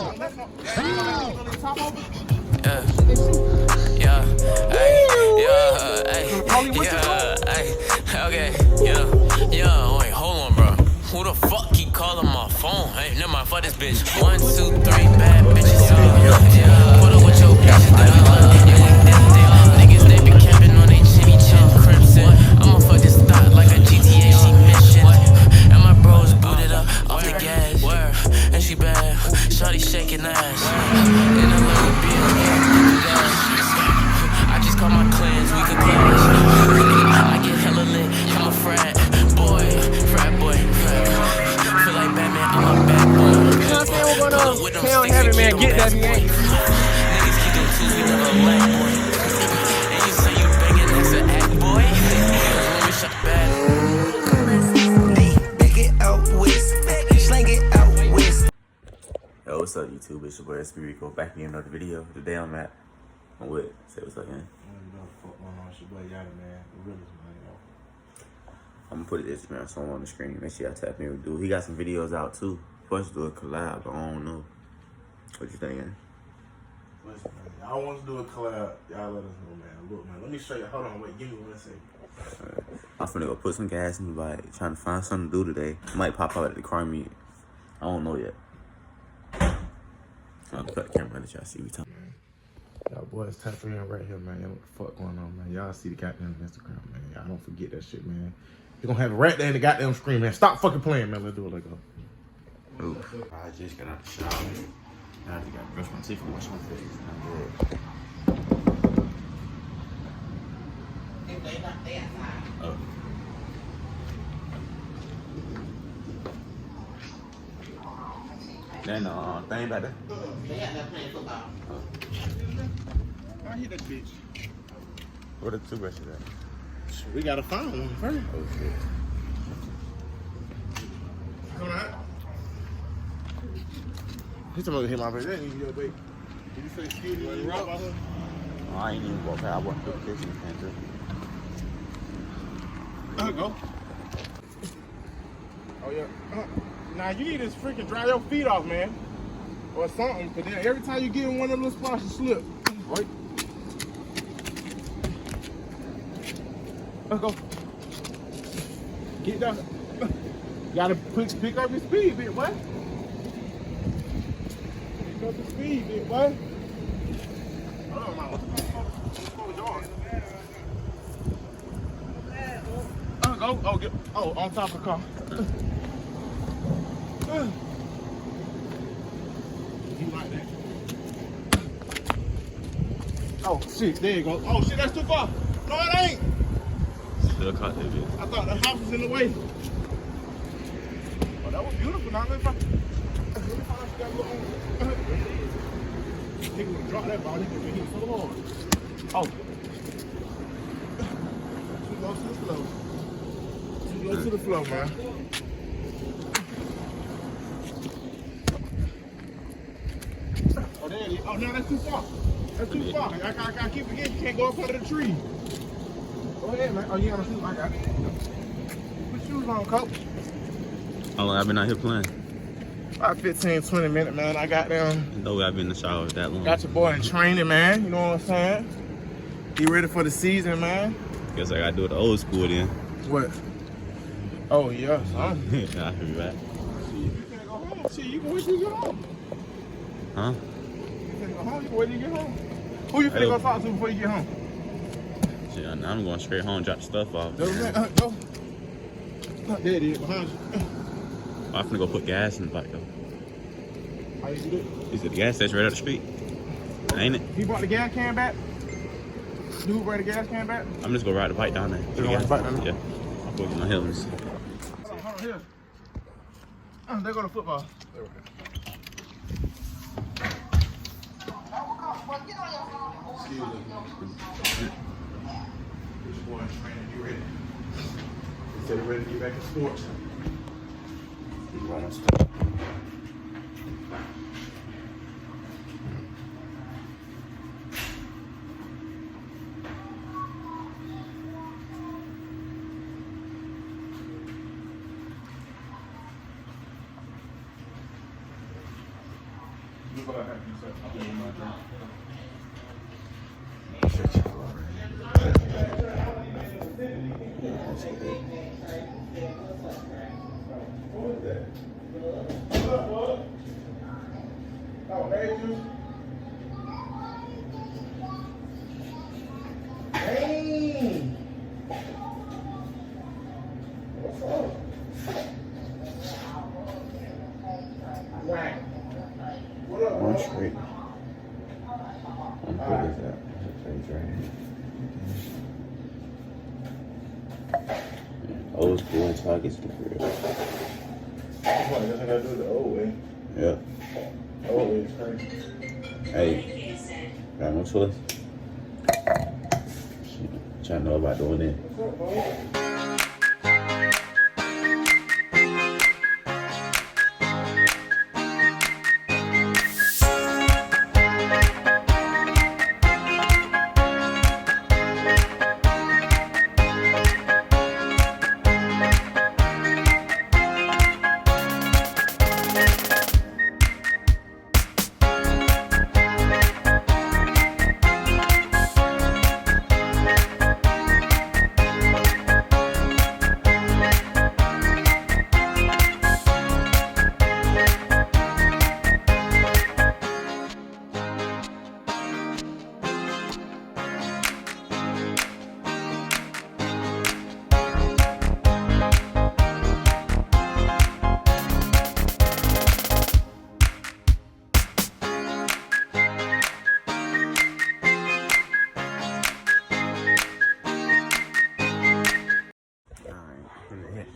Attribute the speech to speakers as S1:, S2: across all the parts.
S1: Yeah, okay, yeah, wait, hold on, bro. Who the fuck keep calling my phone? Hey, never mind, fuck this bitch. 1, 2, 3, bad bitches. Yeah, put up with your bitches, then we love it. Yeah, we did it. Niggas, they be camping on they chinny chin crimson. I'ma fuck this thought like a GTA mission. And my bros booted up off the gas. And she bad, shawty shaking ass. In a little bit, I just call my clans, we could clash. I get hella lit, I'm a frat boy. Feel like Batman, I'm a bad boy.
S2: You know what I'm saying? We're gonna pound heavy, man. Get that, man.
S1: Niggas keep them twos, we never lack, boy. And you say you banging, that's an act, boy. Let me shut bad.
S3: Back it out west, slang it out west.
S4: Yo, what's up, YouTube? It's your boy SP Rico back in another video. Today I'm at. I'm with. Say what's up, man. I'm gonna put his Instagram somewhere on the screen. Make sure y'all tap in with dude. He got some videos out too. Supposed to do a collab, but I don't know. What you thinking?
S5: Listen, man, y'all want to do a collab, y'all let us know, man. Look, man, let me show you. Hold on, wait, give me 1 second.
S4: I'm finna go put some gas in the bike. Trying to find something to do today. Might pop out at the car meet. I don't know yet. I'll cut the camera, let y'all see what we talking.
S5: Y'all boys tap in right here, man. What the fuck going on, man? Y'all see the goddamn Instagram, man. Y'all don't forget that shit, man. You're gonna have it right there in the goddamn screen, man. Stop fucking playing, man. Let's do it. Let's go.
S4: Ooh. I just got out the shower. Now I just got to brush my teeth and wash my face. I'm good. Then thing back there.
S6: They out there playing football.
S5: I hit that bitch.
S4: Where the toothbrushes at?
S5: We gotta find one first.
S4: Oh shit.
S5: Hold on. He's talking about hit my face. That ain't even your baby. Did you say excuse me when you rock by her?
S4: Oh, I ain't even walk out. I walked through the kitchen and too.
S5: Go. Oh yeah. Now you need to freaking dry your feet off, man, or something. Cause then every time you get in one of those little spots, you slip. Right. Let's go. Get down. You gotta pick up your speed, bit boy. Pick up your speed, bit boy. Hold on, man. What's going on? Oh, on top of the car. You like that? Oh shit, there you go. Oh shit, that's too far. No, it ain't.
S4: Still caught that bitch.
S5: I thought the house was in the way. Oh, that was beautiful. Now let me find that little. He gonna drop that ball. He gonna hit so hard. Oh. Too low to the flow. Too low to the flow, man. Oh, there it is. Oh, no, that's too far. That's too far. I keep forgetting you can't go up under the tree. Go ahead, man. Oh, you got my shoes? I got it. Put shoes on, coach.
S4: How long I've been out here playing?
S5: About 15, 20 minutes, man. I got them.
S4: No way I've been in the shower that long.
S5: Got your boy in training, man. You know what I'm saying? He ready for the season, man.
S4: Guess I gotta do it the old school then.
S5: What? Oh, yeah, son.
S4: I'll be back.
S5: Shit, you can't go home. Shit, you can wait till you get home.
S4: Huh?
S5: You can't go home. You can wait till you get home. Who you finna go talk to before you get home?
S4: Shit, I'm going straight home, drop the stuff off.
S5: Go. There it is, behind you.
S4: I'm finna go put gas in the bike though.
S5: How you do that?
S4: Is it the gas station right up the street? Ain't it?
S5: He brought the gas can back? Dude brought the gas can back?
S4: I'm just gonna ride the bike down there.
S5: You gonna ride the bike down there?
S4: Yeah. I'll put my helmets.
S5: Hold on, here. They go to football. Excuse me. Get your boy in training. You ready? He said he's ready to get back in sports. He's running stuff. Oh, hey, you. Dang. What's up? Whack. What up,
S4: One
S5: bro?
S4: straight. I'm good as that. That's right here. Old school targets the crib.
S5: That's what I gotta do the old way.
S4: Yep.
S5: Old way is crazy.
S4: Hey, got no choice. Shit, trying to know about doing it.
S5: What's up, bro?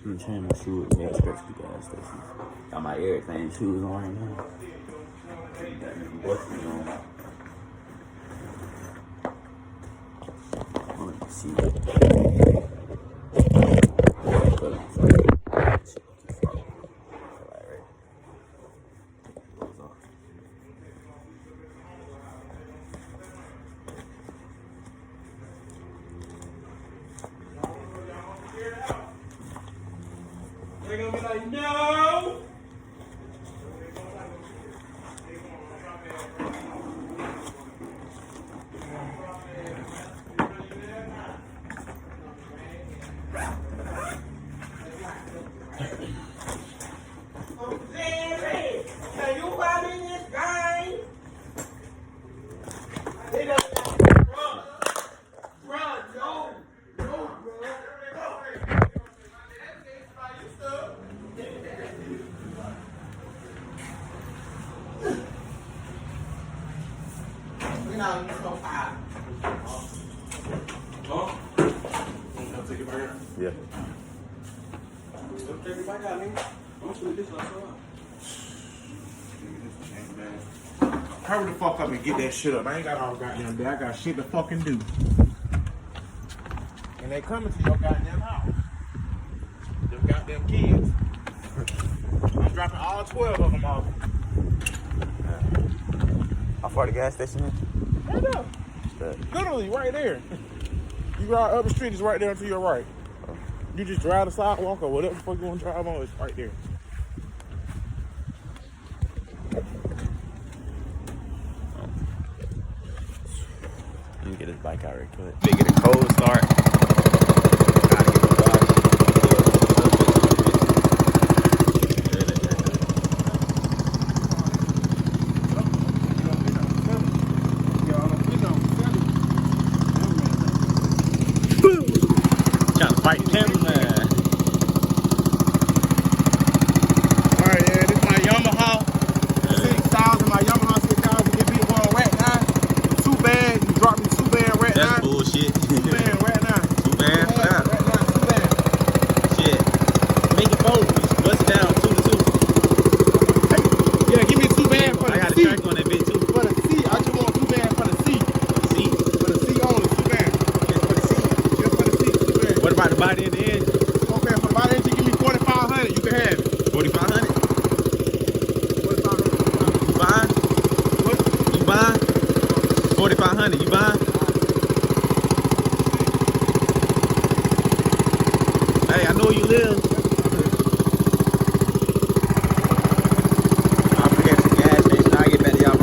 S4: I'm trying my shoes at the gas station. Got my everything shoes on right now. Got them buttons on. Let me see. Put on first.
S2: They're gonna be like, no! Can you buy me this guy? They don't run. Run, no. No, bro.
S6: You know, you so hot.
S2: Huh? I'll take it back out.
S4: Yeah.
S2: Take it back out, nigga. I'm gonna put this outside.
S5: Hurry the fuck up and get that shit up. I ain't got all goddamn day. I got shit to fucking do. And they coming to your goddamn house. Them goddamn kids. I'm dropping all 12 of them off.
S4: How far the gas station is?
S5: Right there. Literally right there. You ride up the street, it's right there to your right. You just drive the sidewalk or whatever the fuck you want to drive on, it's right there.
S4: Let me get this bike out real quick. They get a cold start. Trying to fight the cameraman.
S5: Alright, yeah, this is my Yamaha 6000, my Yamaha 6000. This bitch going right now. Too bad, you dropped me too bad right now.
S4: That's bullshit.
S5: Too bad right now.
S4: Too bad?
S5: Right now, too bad.
S4: Shit. Make it fold. Bust it down 2 to 2.
S5: Yeah, give me too bad for the
S4: I got a
S5: seat.
S4: track on that bit too.
S5: For the seat, I just want too bad for the seat.
S4: See?
S5: For the seat only, too bad.
S4: Just for the seat.
S5: Just for the seat, too bad.
S4: What about the body and the engine?
S5: Okay, for the body engine, give me 4,500. You can have it.
S4: 4,500?
S5: 4,500.
S4: You buying?
S5: What?
S4: You buying? 4,500. You buying? Hey, I know where you live. I'll forget the gas station. I'll get back to y'all.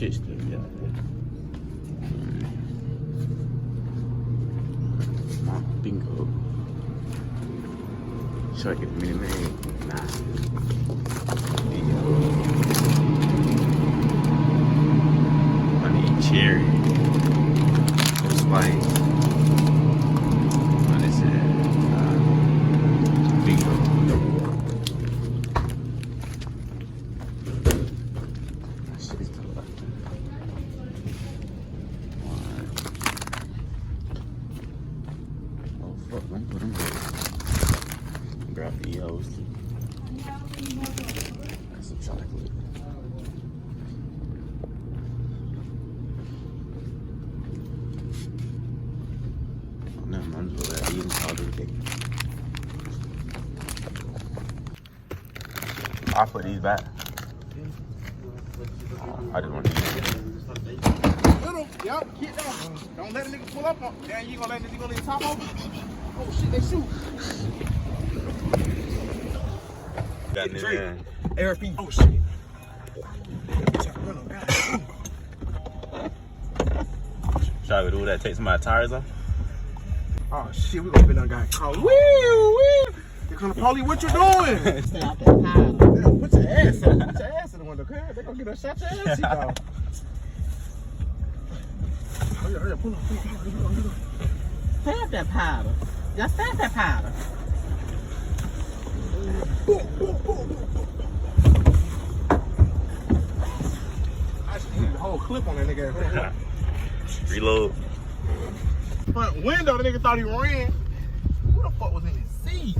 S4: shit still be out there. Bingo. Should I get the Minute Maid? Nah. I need cherry. No spice. What is it? Bingo. That shit is good. Oh fuck, don't put them there. Grab the yellows too. That's some chocolate. Oh, no, I'm just gonna eat powder cake. I'll put these back. I just want to eat it.
S5: Little, yup, get down. Don't let a nigga pull up on. Damn, you gonna let nigga go to the top over? Oh shit, they shoot.
S4: Got it in.
S5: ARP. Oh shit.
S4: Try to do that. Take some of my tires off.
S5: Oh shit, we gonna be done got caught. Wee wee. They come to Paulie, what you doing?
S6: Stay out that powder.
S5: Yeah, put your ass in. Put your ass in the window, cuz. They gonna get us shot your ass, dog. Hurry up, pull up.
S6: Stab that powder. Just stab that powder.
S5: I should put the whole clip on that nigga.
S4: Reload.
S5: Front window, the nigga thought he ran. Who the fuck was in his seat?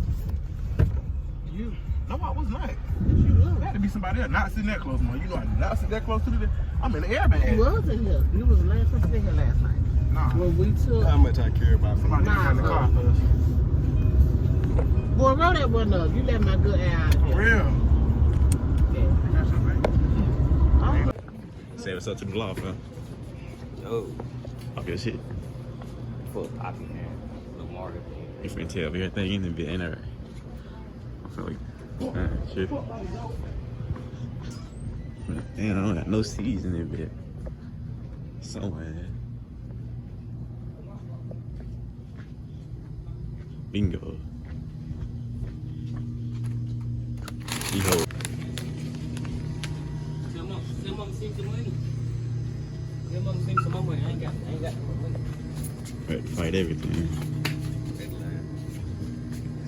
S5: You. No, I was not. You had to be somebody else. Not sitting that close, man. You know I did not sit that close to the. I'm in the airbag.
S6: You was in here. You was last person in here last night.
S5: Nah.
S6: When we took.
S5: How much I care about somebody
S6: Nah,
S5: in the car first.
S6: Boy, roll that one up. You let my good air out
S5: For
S6: here.
S5: real.
S6: Yeah.
S4: Say what's up to the vlog, fam.
S7: Yo,
S4: Talk your shit.
S7: fuck Poppy, man. Little Margaret.
S4: You finna tell everything in the bit, ain't it? I feel like, shit. Damn, I don't got no seeds in that bit. Somewhere. Bingo. Behold.
S7: Tell mom to send some money. Tell mom to send some more money. I ain't got no money.
S4: Right, fight everything.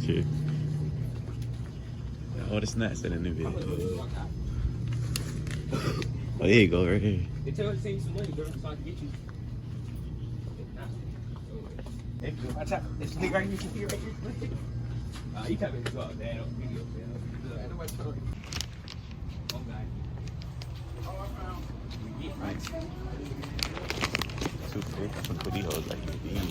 S4: Shit. All the snacks in the bit. Oh, there you go, right here.
S7: They tell her to send you some money, girl, so I can get you.
S5: Watch out. This nigga right here, you can hear right here.
S7: You can't make this up, Dad. Video, man. Ain't nobody talking. Oh, God.
S4: Right. Too thick. I'm gonna put these hoes like in the bean.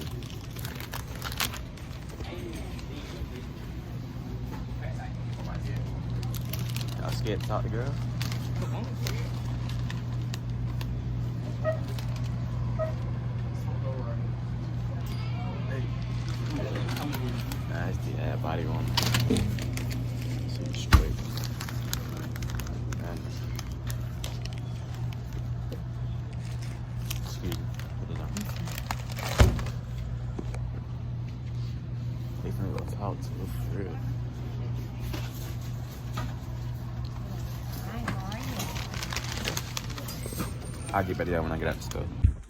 S4: Y'all scared to talk to girl? Nice, yeah, body on. So straight. Excuse me. Put it on. They finna go talk to us for real. I'll get better when I get out the store.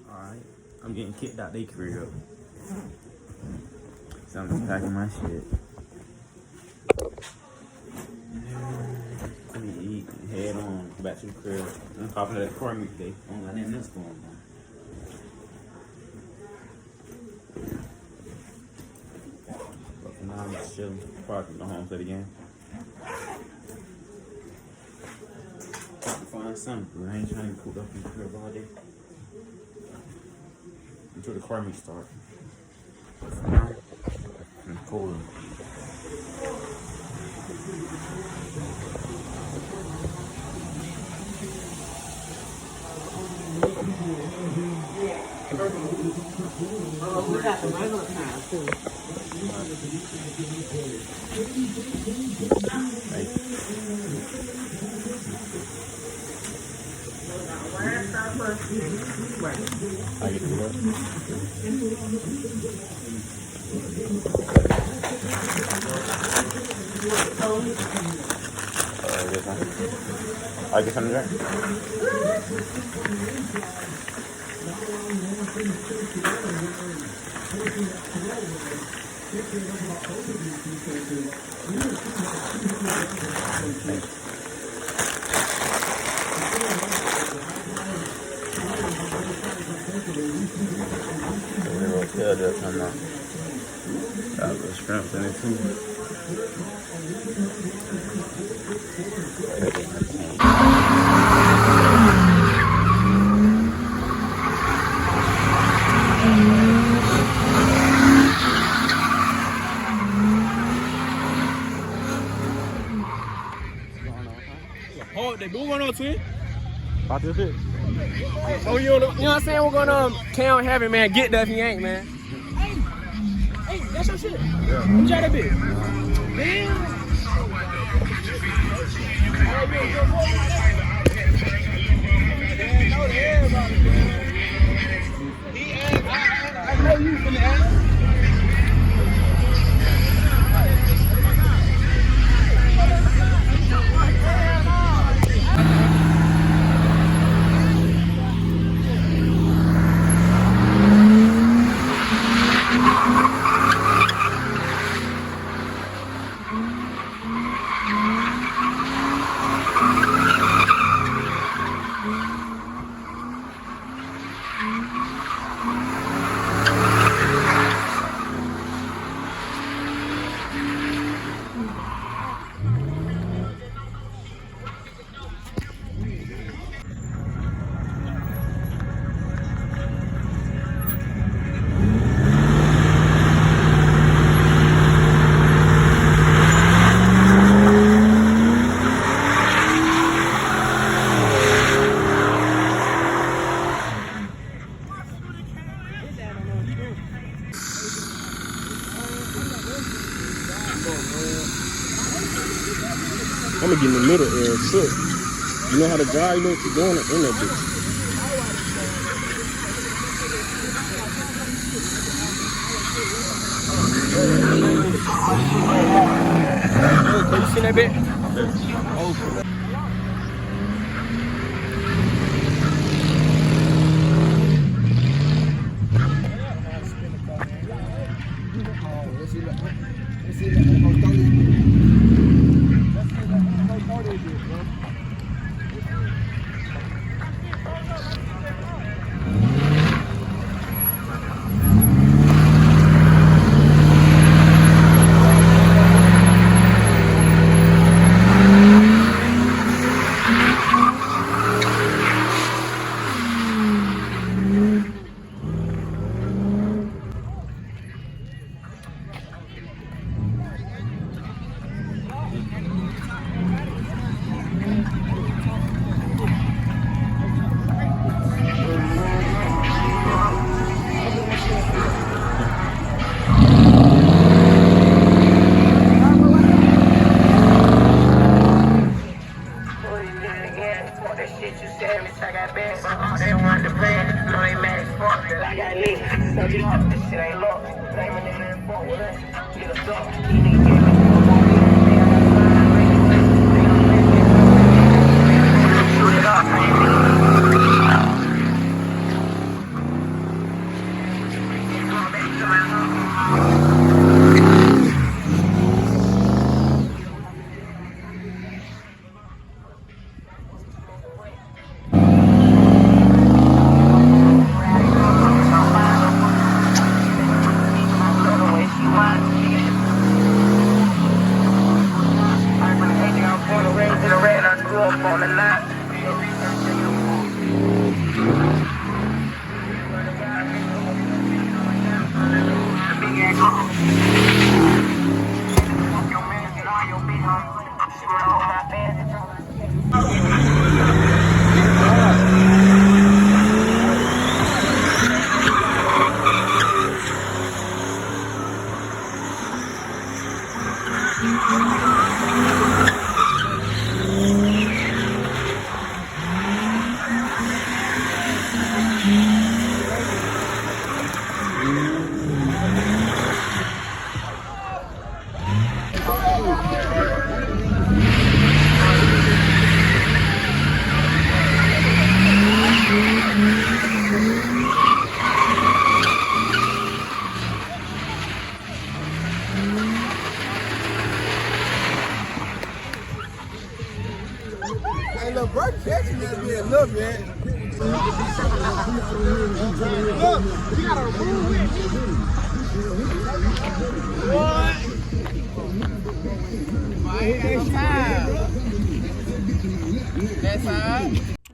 S4: Alright, I'm getting kicked out their crib. So I'm just packing my shit. Let me eat and head on back to the crib. I'm popping that corn meat today. I don't got nothing else going on. But for now, I'm just chilling. Probably go home, play the game. Find something. I ain't trying to cook up in the crib all day. Until the car meet start. But for now, I'm cold.
S6: Oh, we got the regular time too.
S4: Right. I get to work. I get some drink. Hotel just come out. Got the shrimp in it too.
S7: Oh, they do going on, twin.
S5: About this shit.
S7: Oh, you know what I'm saying? We're gonna count heavy, man. Get that if you ain't, man. Hey, that's your shit. Yeah. Let me try that bit. Damn. I know you finna ask.
S5: I'm gonna get in the middle and shook. You know how to drive? You know what you're doing in that bitch.
S7: Oh, you seen that bit? Oh.
S5: Hey, look, bro, catching that bit. Look, man. Look, you gotta move it. What? I ain't got no time. That's all.